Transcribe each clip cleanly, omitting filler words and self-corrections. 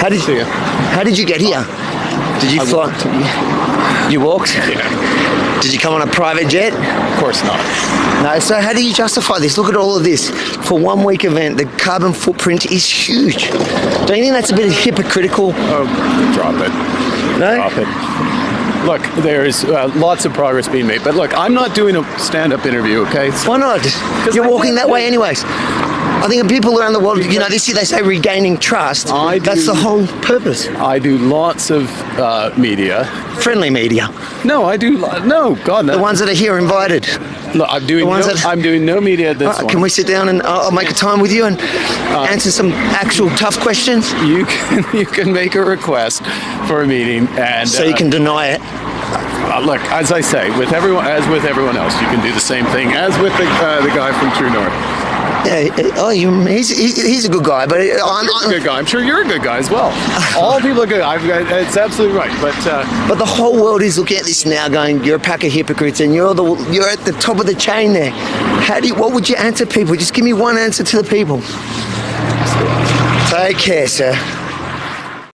How did you get here? Did you fly? You walked? Yeah. Did you come on a private jet? Of course not. No, so how do you justify this? Look at all of this. For 1 week event, the carbon footprint is huge. Don't you think that's a bit hypocritical? Oh, drop it. No? Drop it. Look, there's lots of progress being made. But look, I'm not doing a stand-up interview, okay? Why not? You're walking that way anyways. I think people around the world, you know, they say regaining trust. That's the whole purpose. I do lots of media. Friendly media. No, I do. No, God, no. The ones that are here invited. Look, I'm doing no media at this one. Can we sit down and I'll make a time with you and answer some actual tough questions? You can make a request for a meeting, and so you can deny it. Look, as I say, with everyone else, you can do the same thing as with the guy from True North. Yeah, he's a good guy, but he's a good guy. I'm sure you're a good guy as well. All people are good. It's absolutely right. But the whole world is looking at this now, going, "You're a pack of hypocrites, and you're at the top of the chain there." What would you answer people? Just give me one answer to the people. Take care, sir.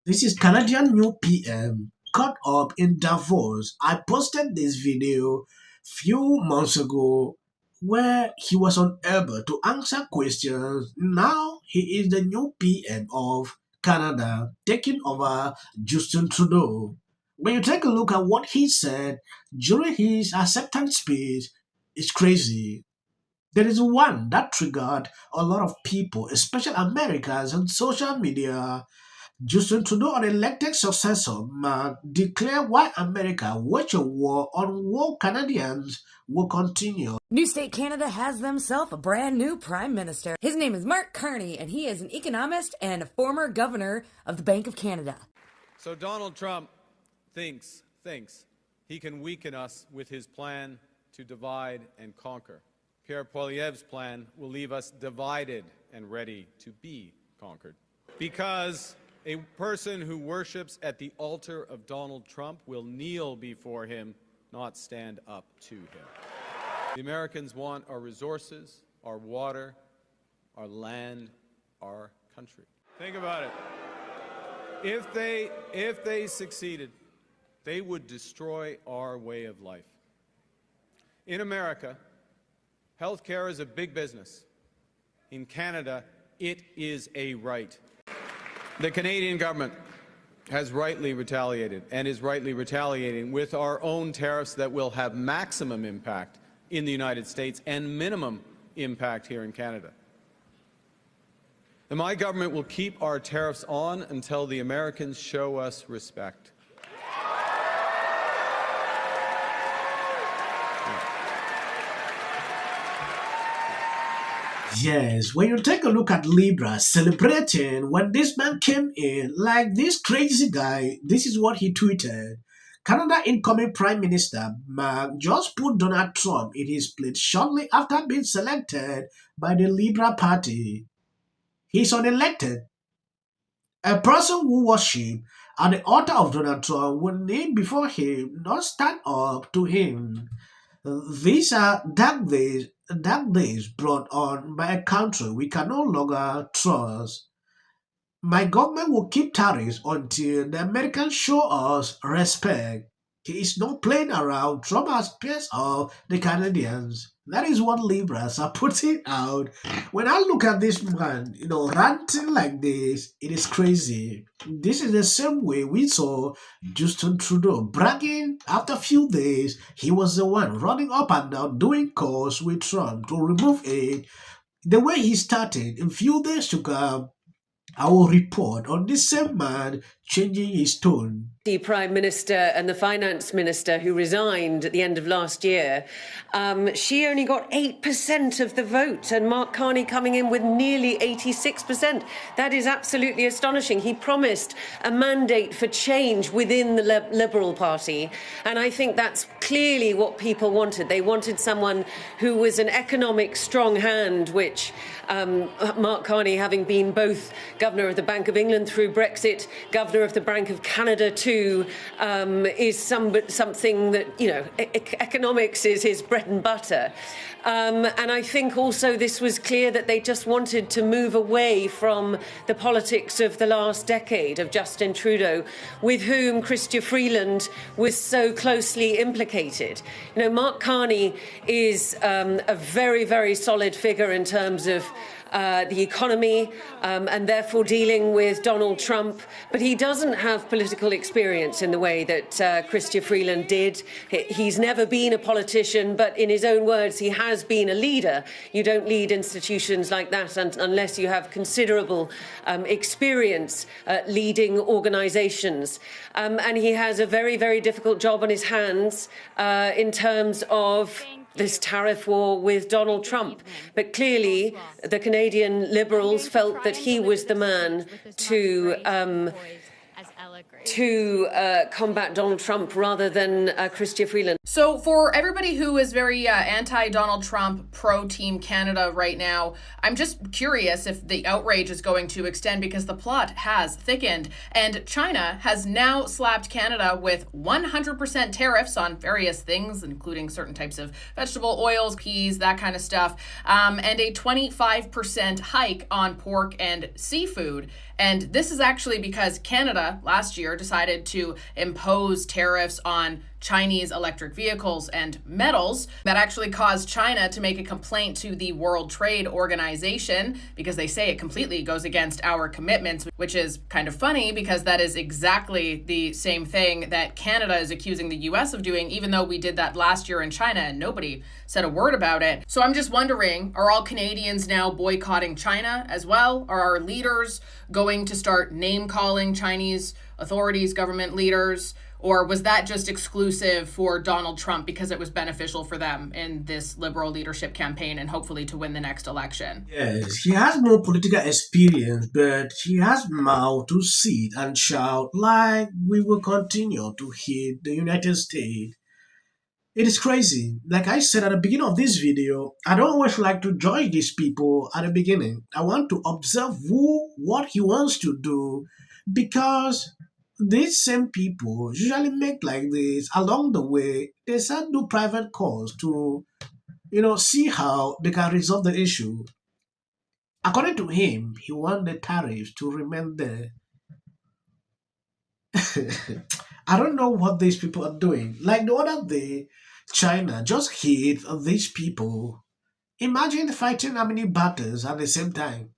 This is Canadian new PM caught up in Davos. I posted this video few months ago where he was unable to answer questions. Now he is the new PM of Canada, taking over Justin Trudeau. When you take a look at what he said during his acceptance speech, it's crazy. There is one that triggered a lot of people, especially Americans on social media. Justin Trudeau, an elected successor, Mark, declared why America wage a war on war Canadians will continue. New state Canada has themselves a brand new prime minister. His name is Mark Carney, and he is an economist and a former governor of the Bank of Canada. So Donald Trump thinks he can weaken us with his plan to divide and conquer. Pierre Poilievre's plan will leave us divided and ready to be conquered. Because a person who worships at the altar of Donald Trump will kneel before him, not stand up to him. The Americans want our resources, our water, our land, our country. Think about it. If they succeeded, they would destroy our way of life. In America, healthcare is a big business. In Canada, it is a right. The Canadian government has rightly retaliated and is rightly retaliating with our own tariffs that will have maximum impact in the United States and minimum impact here in Canada. And my government will keep our tariffs on until the Americans show us respect. Yes, when you take a look at Libra celebrating when this man came in, like this crazy guy, this is what he tweeted. Canada incoming Prime Minister Mark just put Donald Trump in his place shortly after being selected by the Libra party. He's unelected. A person who worships at the altar of Donald Trump will kneel before him, not stand up to him. These are dark days brought on by a country we can no longer trust. My government will keep tariffs until the Americans show us respect. He is not playing around. Trump has pissed off the Canadians. That is what Libras are putting out. When I look at this man, ranting like this, it is crazy. This is the same way we saw Justin Trudeau bragging after a few days. He was the one running up and down doing calls with Trump to remove it. The way he started, in few days to come, I will report on this same man changing his tone. The Prime Minister and the Finance Minister who resigned at the end of last year, she only got 8% of the vote, and Mark Carney coming in with nearly 86%. That is absolutely astonishing. He promised a mandate for change within the Liberal Party, and I think that's clearly what people wanted. They wanted someone who was an economic strong hand, which Mark Carney, having been both Governor of the Bank of England through Brexit, Governor governor of the Bank of Canada too, is something that, economics is his bread and butter. And I think also this was clear that they just wanted to move away from the politics of the last decade of Justin Trudeau, with whom Chrystia Freeland was so closely implicated. Mark Carney is a very, very solid figure in terms of the economy and therefore dealing with Donald Trump. But he doesn't have political experience in the way that Chrystia Freeland did. He's never been a politician, but in his own words, he has been a leader. You don't lead institutions like that unless you have considerable experience leading organizations. And he has a very, very difficult job on his hands in terms of this tariff war with Donald Trump. But clearly, the Canadian Liberals felt that he was the man to combat Donald Trump rather than Chrystia Freeland. So for everybody who is very anti-Donald Trump, pro-Team Canada right now, I'm just curious if the outrage is going to extend, because the plot has thickened and China has now slapped Canada with 100% tariffs on various things, including certain types of vegetable oils, peas, that kind of stuff, and a 25% hike on pork and seafood. And this is actually because Canada last year decided to impose tariffs on Chinese electric vehicles and metals. That actually caused China to make a complaint to the World Trade Organization, because they say it completely goes against our commitments, which is kind of funny because that is exactly the same thing that Canada is accusing the US of doing, even though we did that last year in China and nobody said a word about it. So I'm just wondering, are all Canadians now boycotting China as well? Are our leaders going to start name-calling Chinese authorities, government leaders? Or was that just exclusive for Donald Trump because it was beneficial for them in this Liberal leadership campaign and hopefully to win the next election? Yes, he has no political experience, but he has mouth to sit and shout like we will continue to hit the United States. It is crazy. Like I said at the beginning of this video, I don't always like to judge these people at the beginning. I want to observe what he wants to do, because these same people usually make like this along the way. They start do private calls to, see how they can resolve the issue. According to him, he wants the tariffs to remain there. I don't know what these people are doing. Like the other day, China just hit these people. Imagine fighting how many battles at the same time.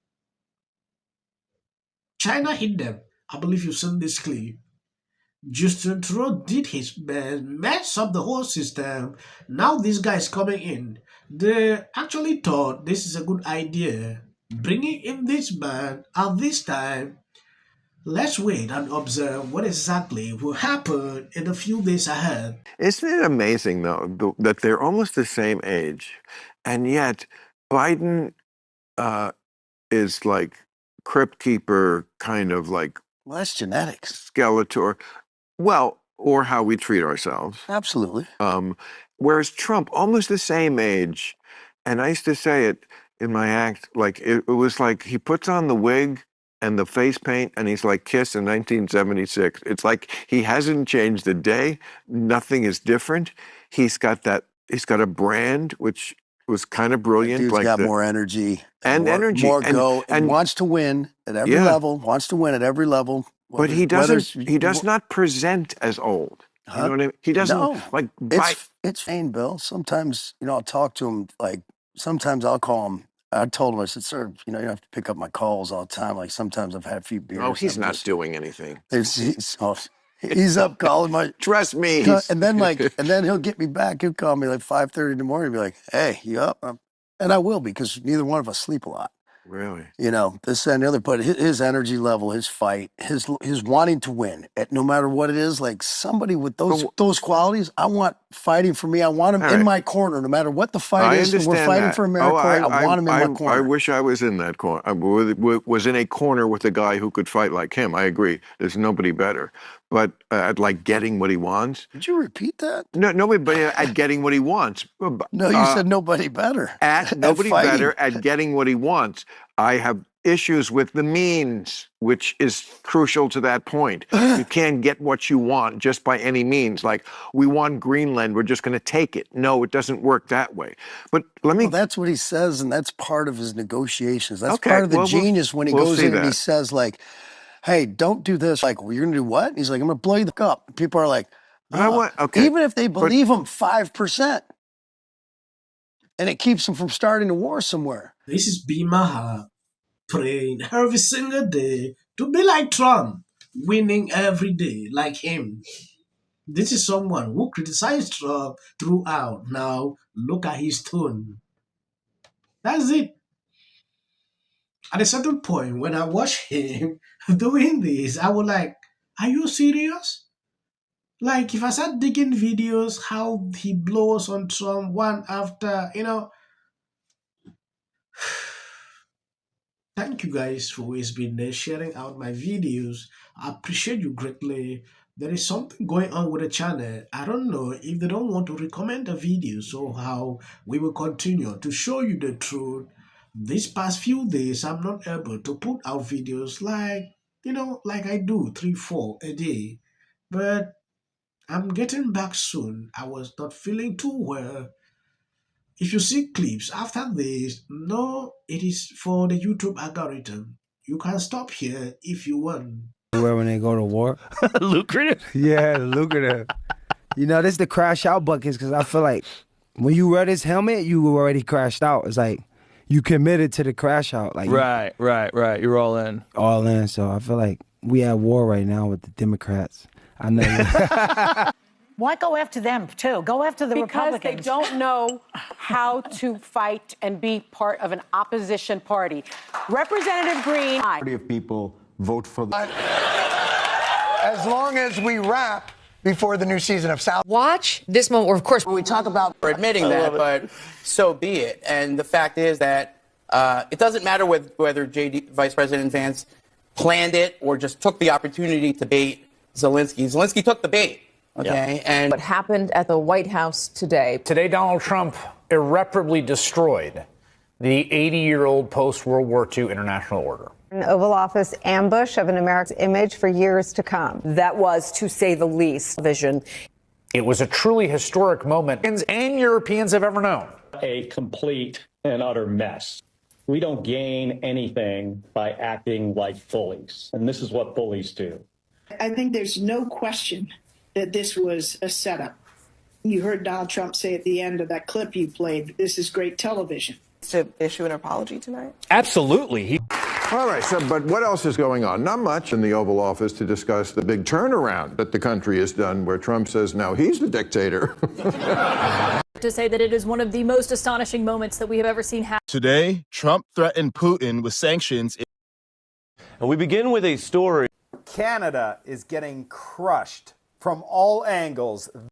China hit them. I believe you've seen this clip. Justin Trudeau did his best, mess up the whole system. Now this guy is coming in. They actually thought this is a good idea, bringing in this man at this time. Let's wait and observe what exactly will happen in a few days ahead. Isn't it amazing, though, that they're almost the same age, and yet Biden is like crypt keeper, kind of like Well, that's genetics. Skeletor. Well, or how we treat ourselves. Absolutely. Whereas Trump, almost the same age, and I used to say it in my act, like it was like he puts on the wig and the face paint, and he's like Kiss in 1976. It's like he hasn't changed a day. Nothing is different. He's got a brand, which was kind of brilliant. Dude's like got more energy. energy. More go. And wants to win at every level. Wants to win at every level. But he doesn't. He does not present as old. You know what I mean? He doesn't like. It's fine, Bill. Sometimes I'll talk to him. Like sometimes I'll call him. I told him, I said, sir, you don't have to pick up my calls all the time. Like sometimes I've had a few beers. Oh, he's not doing anything. He's up calling my. Trust me. And then he'll get me back. He'll call me like 5:30 in the morning and be like, hey, you up? And I will, because neither one of us sleep a lot. Really? This and the other. But his energy level, his fight, his wanting to win, no matter what it is, like somebody with those qualities, I want fighting for me. I want him in my corner, no matter what the fight is. And we're fighting for America. I want him in my corner. I wish I was in that corner. I was in a corner with a guy who could fight like him. I agree. There's nobody better. But at like getting what he wants. Did you repeat that? No, nobody better at getting what he wants. No, you said nobody better. Nobody better at getting what he wants. I have issues with the means, which is crucial to that point. You can't get what you want just by any means. Like, we want Greenland, we're just going to take it. No, it doesn't work that way. But let me... Well, that's what he says, and that's part of his negotiations. That's part of the genius when he goes in and he says, like, hey, don't do this. Like, well, you're going to do what? He's like, I'm going to blow you the fuck up. People are like, even if they believe him 5%, and it keeps them from starting a war somewhere. This is B. Maher praying every single day to be like Trump, winning every day like him. This is someone who criticized Trump throughout. Now, look at his tone. That's it. At a certain point, when I watch him doing this, I was like, are you serious? Like, if I start digging videos, how he blows on Trump one after, Thank you guys for always being there, sharing out my videos. I appreciate you greatly. There is something going on with the channel. I don't know if they don't want to recommend the videos or how we will continue to show you the truth. These past few days, I'm not able to put out videos like I do, 3, 4 a day. But I'm getting back soon. I was not feeling too well. If you see clips after this, no, it is for the YouTube algorithm. You can stop here if you want. Where when they go to war? Lucrative? Yeah, lucrative. This is the crash out buckets, because I feel like when you wear this helmet, you already crashed out. It's like you committed to the crash out. Like Right. You're all in. All in. So I feel like we at war right now with the Democrats. I know. Why go after them, too? Go after the Republicans. Because they don't know how to fight and be part of an opposition party. Representative Green. Majority of people vote for as long as we wrap before the new season of South. Watch this moment where, of course, when we talk about admitting that, but so be it. And the fact is that it doesn't matter whether Vice President Vance planned it or just took the opportunity to bait Zelensky. Zelensky took the bait. Okay, yeah. And what happened at the White House today? Today, Donald Trump irreparably destroyed the 80-year-old post-World War II international order. An Oval Office ambush of an American image for years to come. That was, to say the least, vision. It was a truly historic moment and Europeans have ever known. A complete and utter mess. We don't gain anything by acting like bullies, and this is what bullies do. I think there's no question that this was a setup. You heard Donald Trump say at the end of that clip you played, this is great television. To issue an apology tonight? Absolutely. All right, but what else is going on? Not much in the Oval Office to discuss the big turnaround that the country has done, where Trump says now he's the dictator. To say that it is one of the most astonishing moments that we have ever seen happen. Today, Trump threatened Putin with sanctions. And we begin with a story. Canada is getting crushed from all angles.